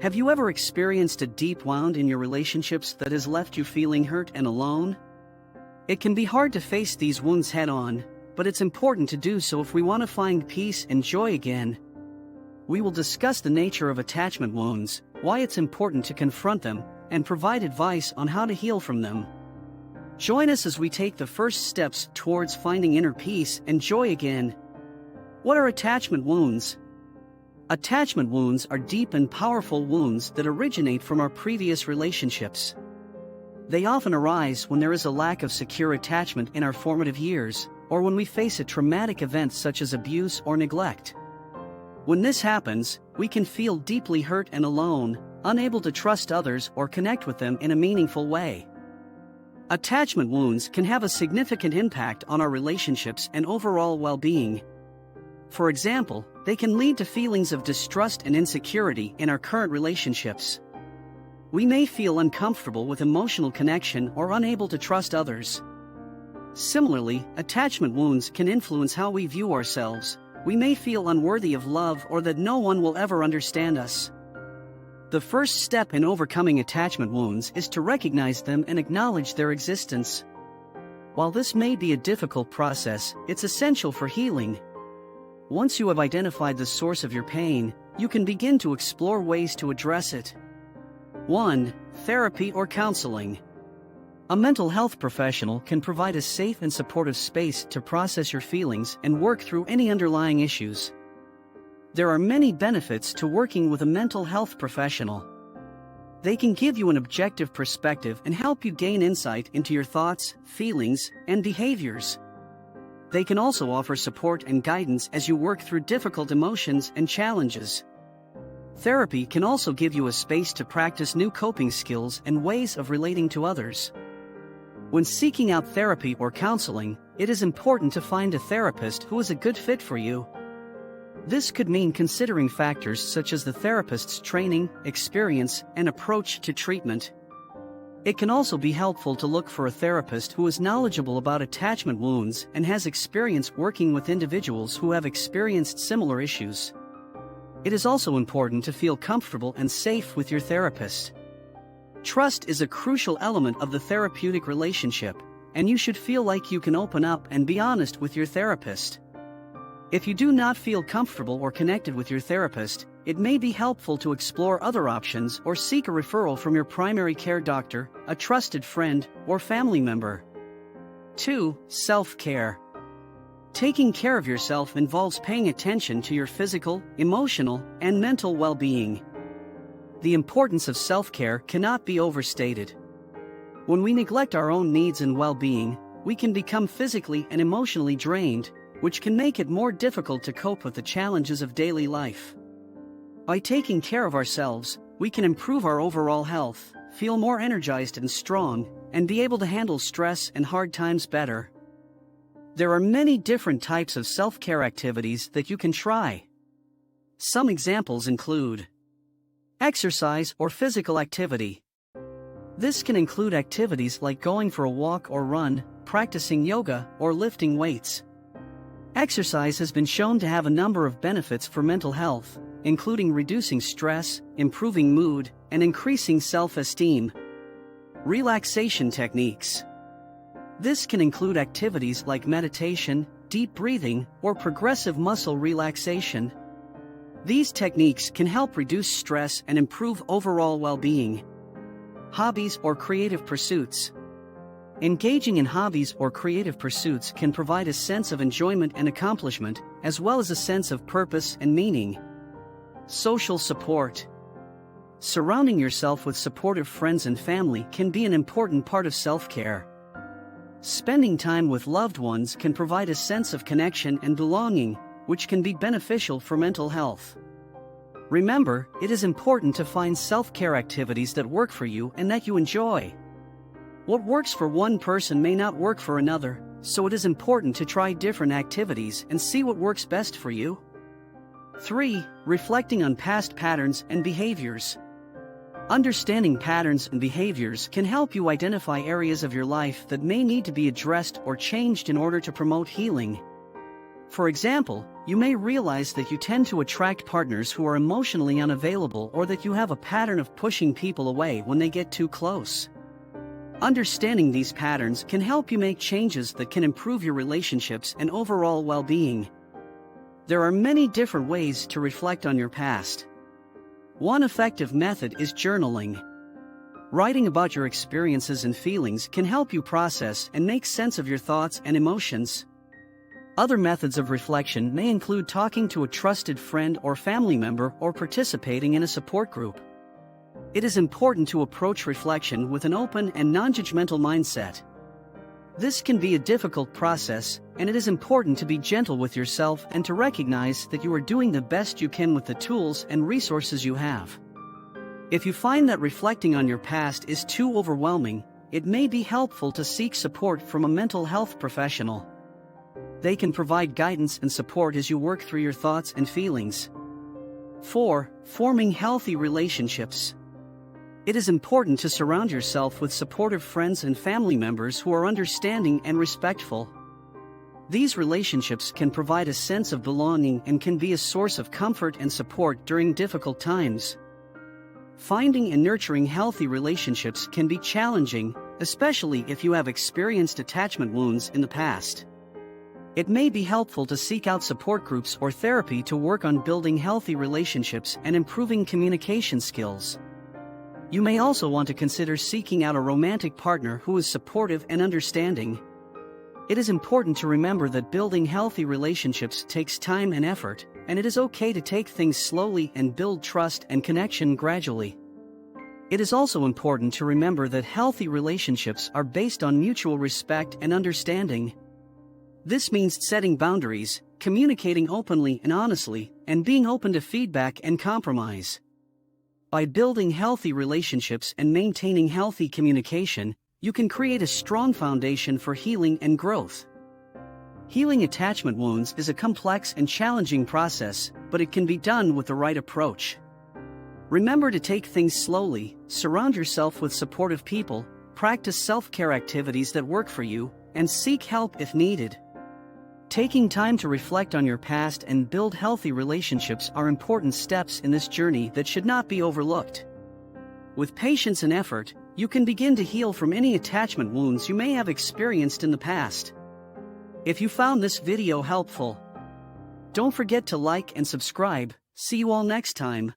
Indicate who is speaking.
Speaker 1: Have you ever experienced a deep wound in your relationships that has left you feeling hurt and alone? It can be hard to face these wounds head-on, but it's important to do so if we want to find peace and joy again. We will discuss the nature of attachment wounds, why it's important to confront them, and provide advice on how to heal from them. Join us as we take the first steps towards finding inner peace and joy again. What are attachment wounds? Attachment wounds are deep and powerful wounds that originate from our previous relationships. They often arise when there is a lack of secure attachment in our formative years, or when we face a traumatic event such as abuse or neglect. When this happens, we can feel deeply hurt and alone, unable to trust others or connect with them in a meaningful way. Attachment wounds can have a significant impact on our relationships and overall well-being. For example, they can lead to feelings of distrust and insecurity in our current relationships. We may feel uncomfortable with emotional connection or unable to trust others. Similarly, attachment wounds can influence how we view ourselves. We may feel unworthy of love or that no one will ever understand us. The first step in overcoming attachment wounds is to recognize them and acknowledge their existence. While this may be a difficult process, it's essential for healing. Once you have identified the source of your pain, you can begin to explore ways to address it. 1. Therapy or counseling. A mental health professional can provide a safe and supportive space to process your feelings and work through any underlying issues. There are many benefits to working with a mental health professional. They can give you an objective perspective and help you gain insight into your thoughts, feelings, and behaviors. They can also offer support and guidance as you work through difficult emotions and challenges. Therapy can also give you a space to practice new coping skills and ways of relating to others. When seeking out therapy or counseling, it is important to find a therapist who is a good fit for you. This could mean considering factors such as the therapist's training, experience, and approach to treatment. It can also be helpful to look for a therapist who is knowledgeable about attachment wounds and has experience working with individuals who have experienced similar issues. It is also important to feel comfortable and safe with your therapist. Trust is a crucial element of the therapeutic relationship, and you should feel like you can open up and be honest with your therapist. If you do not feel comfortable or connected with your therapist, it may be helpful to explore other options or seek a referral from your primary care doctor, a trusted friend, or family member. 2. Self-care. Taking care of yourself involves paying attention to your physical, emotional, and mental well-being. The importance of self-care cannot be overstated. When we neglect our own needs and well-being, we can become physically and emotionally drained, which can make it more difficult to cope with the challenges of daily life. By taking care of ourselves, we can improve our overall health, feel more energized and strong, and be able to handle stress and hard times better. There are many different types of self-care activities that you can try. Some examples include exercise or physical activity. This can include activities like going for a walk or run, practicing yoga, or lifting weights. Exercise has been shown to have a number of benefits for mental health, including reducing stress, improving mood, and increasing self-esteem. Relaxation techniques. This can include activities like meditation, deep breathing, or progressive muscle relaxation. These techniques can help reduce stress and improve overall well-being. Hobbies or creative pursuits. Engaging in hobbies or creative pursuits can provide a sense of enjoyment and accomplishment, as well as a sense of purpose and meaning. Social support. Surrounding yourself with supportive friends and family can be an important part of self-care. Spending time with loved ones can provide a sense of connection and belonging, which can be beneficial for mental health. Remember, it is important to find self-care activities that work for you and that you enjoy. What works for one person may not work for another, so it is important to try different activities and see what works best for you. 3. Reflecting on past patterns and behaviors. Understanding patterns and behaviors can help you identify areas of your life that may need to be addressed or changed in order to promote healing. For example, you may realize that you tend to attract partners who are emotionally unavailable, or that you have a pattern of pushing people away when they get too close. Understanding these patterns can help you make changes that can improve your relationships and overall well-being. There are many different ways to reflect on your past. One effective method is journaling. Writing about your experiences and feelings can help you process and make sense of your thoughts and emotions. Other methods of reflection may include talking to a trusted friend or family member or participating in a support group. It is important to approach reflection with an open and non-judgmental mindset. This can be a difficult process, and it is important to be gentle with yourself and to recognize that you are doing the best you can with the tools and resources you have. If you find that reflecting on your past is too overwhelming, it may be helpful to seek support from a mental health professional. They can provide guidance and support as you work through your thoughts and feelings. 4. Forming healthy relationships. It is important to surround yourself with supportive friends and family members who are understanding and respectful. These relationships can provide a sense of belonging and can be a source of comfort and support during difficult times. Finding and nurturing healthy relationships can be challenging, especially if you have experienced attachment wounds in the past. It may be helpful to seek out support groups or therapy to work on building healthy relationships and improving communication skills. You may also want to consider seeking out a romantic partner who is supportive and understanding. It is important to remember that building healthy relationships takes time and effort, and it is okay to take things slowly and build trust and connection gradually. It is also important to remember that healthy relationships are based on mutual respect and understanding. This means setting boundaries, communicating openly and honestly, and being open to feedback and compromise. By building healthy relationships and maintaining healthy communication, you can create a strong foundation for healing and growth. Healing attachment wounds is a complex and challenging process, but it can be done with the right approach. Remember to take things slowly, surround yourself with supportive people, practice self-care activities that work for you, and seek help if needed. Taking time to reflect on your past and build healthy relationships are important steps in this journey that should not be overlooked. With patience and effort, you can begin to heal from any attachment wounds you may have experienced in the past. If you found this video helpful, don't forget to like and subscribe. See you all next time.